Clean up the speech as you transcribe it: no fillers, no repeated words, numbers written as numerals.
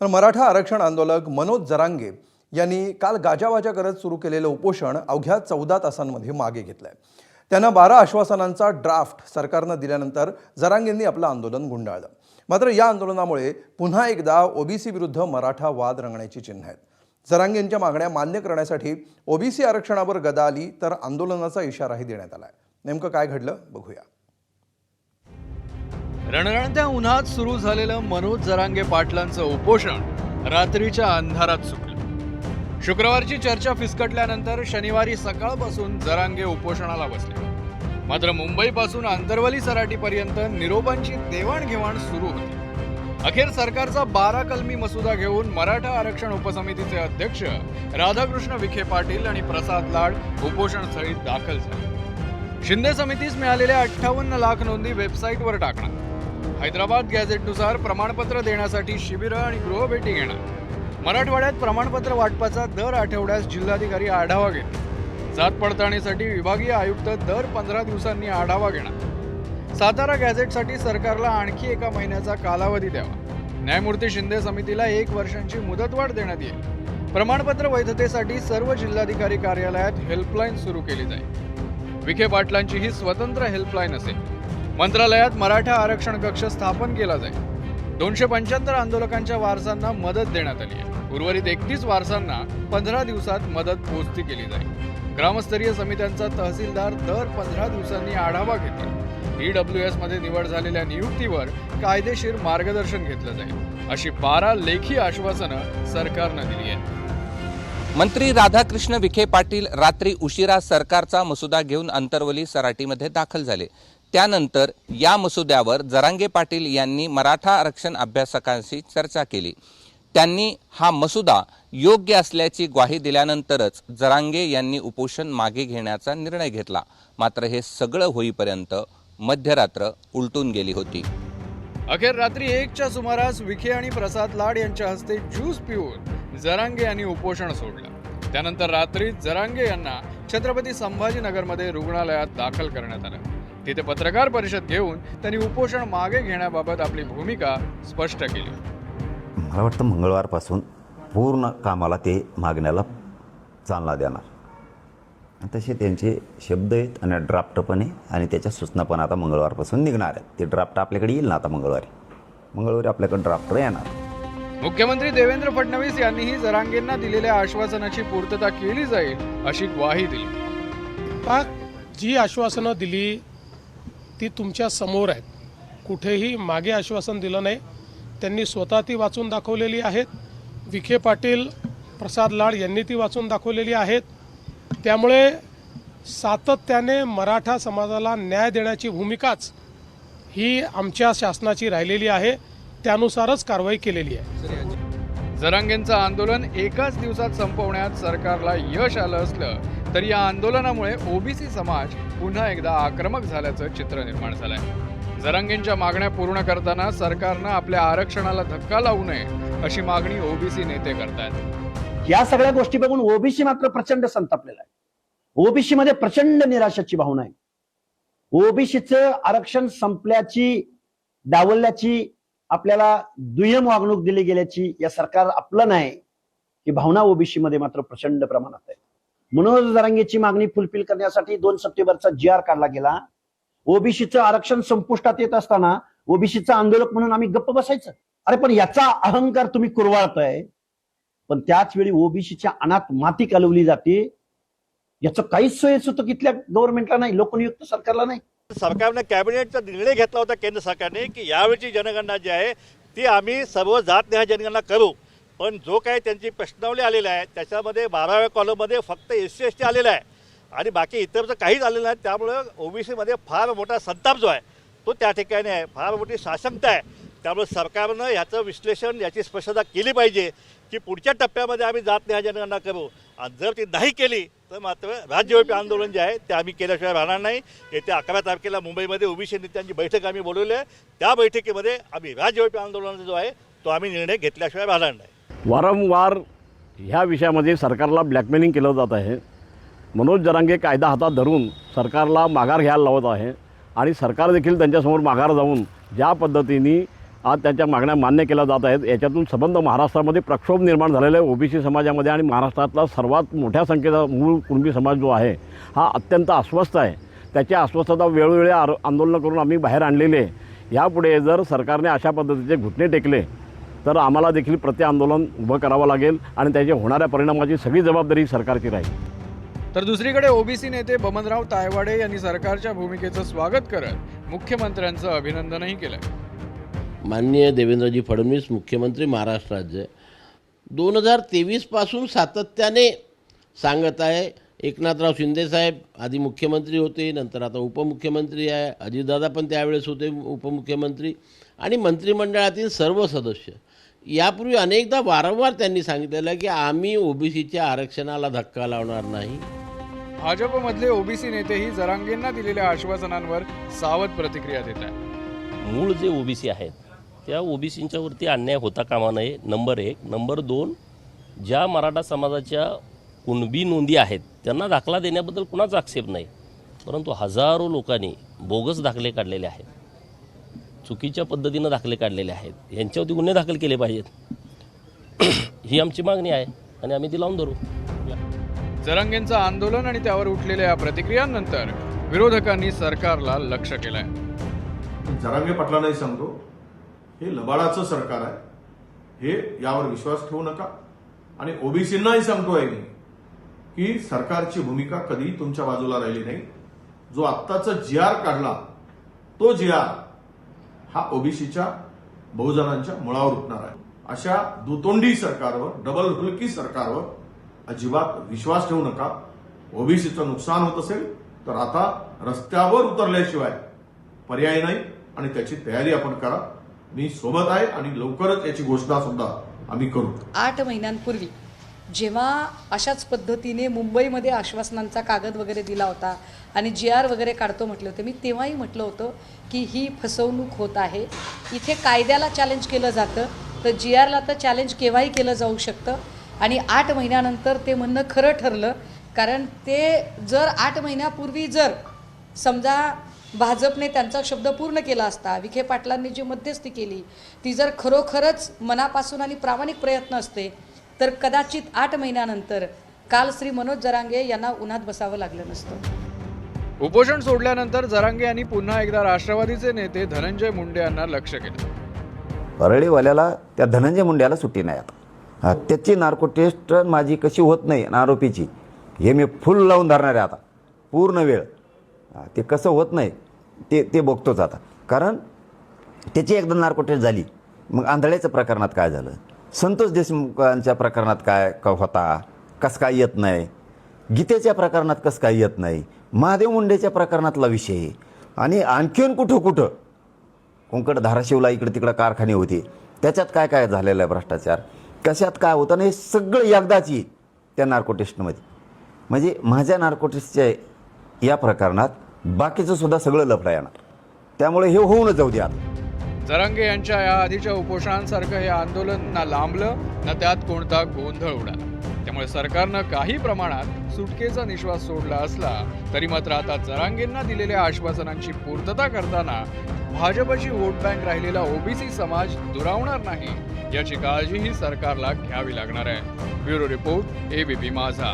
तर मराठा आरक्षण आंदोलक मनोज जरांगे यांनी काल गाजावाजा करत सुरू केलेलं उपोषण अवघ्या 14 तासांमध्ये मागे घेतलंय। त्यांना 12 आश्वासनांचा ड्राफ्ट सरकारनं दिल्यानंतर जरांगेंनी आपलं आंदोलन गुंडाळलं। मात्र या आंदोलनामुळे पुन्हा एकदा ओबीसी विरुद्ध मराठा वाद रंगण्याची चिन्ह आहेत। जरांगेंच्या मागण्या मान्य करण्यासाठी ओबीसी आरक्षणावर गदा आली तर आंदोलनाचा इशाराही देण्यात आलाय। नेमकं काय घडलं बघूया। रणरणत्या उन्हात सुरू झालेलं मनोज जरांगे पाटलांचं उपोषण रात्रीच्या अंधारात सुटलं। शुक्रवारची चर्चा फिसकटल्यानंतर शनिवारी सकाळपासून जरांगे उपोषणाला बसले। मात्र मुंबईपासून आंतरवली सराटीपर्यंत निरोपांची देवाणघेवाण सुरू होती। अखेर सरकारचा 12 कलमी मसुदा घेऊन मराठा आरक्षण उपसमितीचे अध्यक्ष राधाकृष्ण विखे पाटील आणि प्रसाद लाड उपोषणस्थळी दाखल झाले। शिंदे समितीस मिळालेल्या 58 लाख नोंदी वेबसाईटवर टाकणार, हैदराबाद गॅझेटनुसार प्रमाणपत्र देण्यासाठी शिबिरं आणि गृहभेटी घेणार, मराठवाड्यात प्रमाणपत्र वाटपाचा दर आठवड्यास जिल्हाधिकारी आढावा घेणार, जात पडताळणीसाठी विभागीय आयुक्त दर 15 दिवसांनी आढावा घेणार, सातारा गॅझेटसाठी सरकारला आणखी 1 महिन्याचा कालावधी द्यावा, न्यायमूर्ती शिंदे समितीला 1 वर्षांची मुदतवाढ देण्यात येईल, प्रमाणपत्र वैधतेसाठी सर्व जिल्हाधिकारी कार्यालयात हेल्पलाईन सुरू केली जाईल। विखे पाटलांची ही स्वतंत्र हेल्पलाईन असेल। मंत्रालयात मराठा आरक्षण कक्ष स्थापन केला जाईल। 275 आंदोलकांच्या वारसांना मदत देण्यात आली आहे। उर्वरित 31 वारसांना 15 दिवसात मदत पोहोचती केली जाईल। ग्रामस्तरीय समित्यांचा तहसीलदार दर 15 दिवसांनी आढावा घेतील। ईडब्ल्यूएस मध्ये निवड झालेल्या नियुक्तीवर कायदेशीर मार्गदर्शन घेतलं जाईल, अशी 12 लेखी आश्वासनं सरकारनं दिली आहेत। मंत्री राधाकृष्ण विखे पाटील रात्री उशिरा सरकारचा मसुदा घेऊन अंतरवली सराटीमध्ये दाखल झाले। त्यानंतर या मसुद्यावर जरांगे पाटील यांनी मराठा आरक्षण अभ्यासकांशी चर्चा केली। त्यांनी हा मसुदा योग्य असल्याची ग्वाही दिल्यानंतरच जरांगे यांनी उपोषण मागे घेण्याचा निर्णय घेतला। मात्र हे सगळं होईपर्यंत मध्यरात्र उलटून गेली होती। अखेर रात्री 1च्या सुमारास विखे आणि प्रसाद लाड यांच्या हस्ते ज्यूस पिऊन जरांगे यांनी उपोषण सोडलं। त्यानंतर रात्री जरांगे यांना छत्रपती संभाजीनगरमध्ये रुग्णालयात दाखल करण्यात आलं। तिथे पत्रकार परिषद घेऊन त्यांनी उपोषण मागे घेण्याबाबत आपली भूमिका स्पष्ट केली। मला वाटतं मंगळवारपासून पूर्ण कामाला ते मागण्याला चालना देणार, तसे त्यांचे शब्द आहेत आणि ड्राफ्ट पण आहे आणि त्याच्या सूचना पण आता मंगळवारपासून निघणार आहेत। ते ड्राफ्ट आपल्याकडे येईल ना, आता मंगळवारी आपल्याकडे ड्राफ्ट येणार। मुख्यमंत्री देवेंद्र फडणवीस यांनीही जरांगेंना दिलेल्या आश्वासनाची पूर्तता केली जाईल अशी ग्वाही दिली। जी आश्वासनं दिली ती तुमच्या समोर आहेत। कुठेही मागे आश्वासन दिलं नाही, त्यांनी स्वतः ती वाचून दाखवलेली आहेत। विखे पाटील, प्रसाद लाड यांनी ती वाचून दाखवलेली आहेत। त्यामुळे सातत्याने मराठा समाजाला न्याय देण्याची भूमिकाच ही आमच्या शासनाची राहिलेली आहे, त्यानुसारच कारवाई केलेली आहे। जरांगेंचं आंदोलन एकाच दिवसात संपवण्यात सरकारला यश आलं असलं तरी या आंदोलनामुळे ओबीसी समाज पुन्हा एकदा आक्रमक झाल्याचं चित्र निर्माण झालंय। जरांगेंच्या मागण्या पूर्ण करताना सरकारनं आपल्या आरक्षणाला धक्का लावू नये अशी मागणी ओबीसी नेते करतायत। या सगळ्या गोष्टी बघून ओबीसी मात्र प्रचंड संतापलेला आहे। ओबीसी मध्ये प्रचंड निराशाची भावना आहे। ओबीसीचं आरक्षण संपल्याची, डावलल्याची, आपल्याला दुय्यम वागणूक दिली गेल्याची, या सरकार आपलं नाही ही भावना ओबीसी मध्ये मात्र प्रचंड प्रमाणात आहे। मनोज जरांगेची मागणी फुलफिल करण्यासाठी 2 सप्टेंबरचा GR काढला गेला। ओबीसीचं आरक्षण संपुष्टात येत असताना ओबीसीचा आंदोलक म्हणून आम्ही गप्प बसायचं? अरे पण याचा अहंकार तुम्ही कुरवाळताय, पण त्याच वेळी ओबीसीच्या अनाथ माती कालवली जाते। याचं काहीच सोयच होतं तिथल्या गव्हर्नमेंटला नाही, लोकनियुक्त सरकारला नाही। सरकारने कॅबिनेटचा निर्णय घेतला होता केंद्र सरकारने की यावेळची जनगणना जी आहे ती आम्ही सर्व जातनिहाय जनगणना करू, पण जो काही त्यांची प्रश्नावली आलेला आहे त्याच्यामध्ये 12व्या कॉलममध्ये फक्त SC ST आलेला आहे आणि बाकी इतरचं काहीच आलेलं नाही। त्यामुळं ओबीसीमध्ये फार मोठा संताप जो आहे तो त्या ठिकाणी आहे, फार मोठी साशंकता आहे। त्यामुळे सरकारनं याचं विश्लेषण, याची स्पष्टता केली पाहिजे की पुढच्या टप्प्यामध्ये आम्ही जातनिहाय जनगणना करू, आणि जर ती नाही केली तर मात्र राज्यव्यापी आंदोलन जे आहे ते आम्ही केल्याशिवाय राहणार नाही। येत्या 11 तारखेला मुंबईमध्ये ओबीसी नेत्यांची बैठक आम्ही बोलवली आहे। त्या बैठकीमध्ये आम्ही राज्यव्यापी आंदोलनाचा जो आहे तो आम्ही निर्णय घेतल्याशिवाय राहणार नाही। वारंवार ह्या विषयामध्ये सरकारला ब्लॅकमेलिंग केलं जात आहे। मनोज जरांगे कायदा हातात धरून सरकारला माघार घ्यायला लावत आहे आणि सरकार देखील त्यांच्यासमोर माघार जाऊन ज्या पद्धतीने आज त्यांच्या मागण्या मान्य केल्या जात आहेत. याच्यातून संबंध महाराष्ट्रामध्ये प्रक्षोभ निर्माण झालेला आहे ओबीसी समाजामध्ये आणि महाराष्ट्रातला सर्वात मोठ्या संख्येचा मूळ कुणबी समाज जो आहे हा अत्यंत अस्वस्थ आहे. त्याची अस्वस्थता वेळोवेळी आंदोलनं करून आम्ही बाहेर आणलेली आहे. यापुढे जर सरकारने अशा पद्धतीचे घुटणे टेकले तर आम्हाला देखील प्रत्यांदोलन उभं करावं लागेल आणि त्याच्या होणाऱ्या परिणामाची सगळी जबाबदारी सरकारची राहील. तर दुसरीकडे ओबीसी नेते बमनराव तायवाडे यांनी सरकारच्या भूमिकेचं स्वागत करत मुख्यमंत्र्यांचं अभिनंदनही केलं. माननीय देवेंद्रजी फडणवीस मुख्यमंत्री महाराष्ट्र राज्य 2023 पासून सातत्याने सांगत आहे. एकनाथराव शिंदेसाहेब आधी मुख्यमंत्री होते, नंतर आता उपमुख्यमंत्री आहे. अजितदादा पण त्यावेळेस होते उपमुख्यमंत्री आणि मंत्रिमंडळातील सर्व सदस्य. यापूर्वी अनेकदा वारंवार त्यांनी सांगितलेलं की आम्ही ओबीसीच्या आरक्षणाला धक्का लावणार नाही. भाजपमधले ओबीसी नेतेही जरांगेंना दिलेल्या आश्वासनांवर सावध प्रतिक्रिया देत आहेत. मूळ जे ओबीसी आहेत त्या ओबीसींच्यावरती अन्याय होता कामा नये, नंबर 1. नंबर 2, ज्या मराठा समाजाच्या कुणबी नोंदी आहेत त्यांना दाखला देण्याबद्दल कुणाचा आक्षेप नाही, परंतु हजारो लोकांनी बोगस दाखले काढलेले आहेत, चुकीच्या पद्धतीनं दाखले काढलेले आहेत. यांच्यावरती गुन्हे दाखल केले पाहिजेत ही आमची मागणी आहे आणि आम्ही ती लावून धरू. जरांगेंचं आंदोलन आणि त्यावर उठलेल्या प्रतिक्रियांनंतर विरोधकांनी सरकारला लक्ष्य केलंय. जरांगे पाटलांनाही सांगतो, हे लबाडाचं सरकार आहे, हे यावर विश्वास ठेवू नका. आणि ओबीसींनाही सांगतोय मी की सरकारची भूमिका कधी तुमच्या बाजूला राहिली नाही. जो आत्ताचा GR काढला तो GR हा ओबीसीच्या बहुजनांच्या मुळावर उठणार आहे. अशा दुतोंडी सरकारवर, डबल हुलकी सरकारवर अजिबात विश्वास ठेवू नका. ओबीसीचं नुकसान होत असेल तर आता रस्त्यावर उतरल्याशिवाय पर्याय नाही आणि त्याची तयारी आपण करा. मी सोबत आहे आणि लवकरच याची घोषणा सुद्धा आम्ही करू. 8 महिन्यांपूर्वी जेव्हा अशाच पद्धतीने मुंबईमध्ये आश्वासनांचा कागद वगैरे दिला होता आणि GR वगैरे काढतो म्हटले होते, मी तेव्हाही म्हटलं होतं की ही फसवणूक होत आहे. इथे कायद्याला चॅलेंज केलं जातं तर GRला तर चॅलेंज केव्हाही केलं जाऊ शकतं. आणि 8 महिन्यानंतर ते म्हणणं खरं ठरलं, कारण ते जर 8 महिन्यापूर्वी जर समजा भाजपने त्यांचा शब्द पूर्ण केला असता, विखे पाटलांनी जी मध्यस्थी केली ती जर खरोखरच मनापासून आणि प्रामाणिक प्रयत्न असते तर कदाचित 8 महिन्यानंतर काल श्री मनोज जरांगे यांना उन्हात बसावं लागलं नसतं. उपोषण सोडल्यानंतर जरांगे यांनी पुन्हा एकदा राष्ट्रवादीचे नेते धनंजय मुंडे यांना लक्ष केलं. परळीवाल्याला त्या धनंजय मुंड्याला सुट्टी नाही आता. त्याची नार्को टेस्ट माझी कशी होत नाही आरोपीची हे मी फुल लावून धरणार आहे आता पूर्ण वेळ. ते कसं होत नाही ते बघतोच आता. कारण त्याची एकदा नार्को टेस्ट झाली, मग आंधळ्याच्या प्रकरणात काय झालं, संतोष देशमुखांच्या प्रकरणात काय होता, कसं काय येत नाही, गीतेच्या प्रकरणात कसं काय येत नाही, महादेव मुंडेच्या प्रकरणातला विषय आणि आणखीन कुठं कोंकण धाराशिवला इकडे तिकडं कारखाने होते त्याच्यात काय काय झालेलं आहे भ्रष्टाचार, कशात काय होतं ना, हे सगळं एकदाची त्या नार्को टेस्टमध्ये. म्हणजे माझ्या नार्को टेस्टच्या या प्रकरणात बाकीचं सुद्धा सगळं लफडा येणार. त्यामुळे हे होऊनच जाऊ द्या. जरांगे यांच्या या आधीच्या उपोषणांसारखं हे आंदोलन ना लांबलं ना त्यात कोणता गोंधळ उडाला. त्यामुळे सरकारनं काही प्रमाणात सुटकेचा निश्वास सोडला असला तरी मात्र आता जरांगेंना दिलेल्या आश्वासनांची पूर्तता करताना भाजपची वोट बँक राहिलेला ओबीसी समाज दुरावणार नाही याची काळजीही सरकारला घ्यावी लागणार आहे. ब्युरो रिपोर्ट, ABP माझा.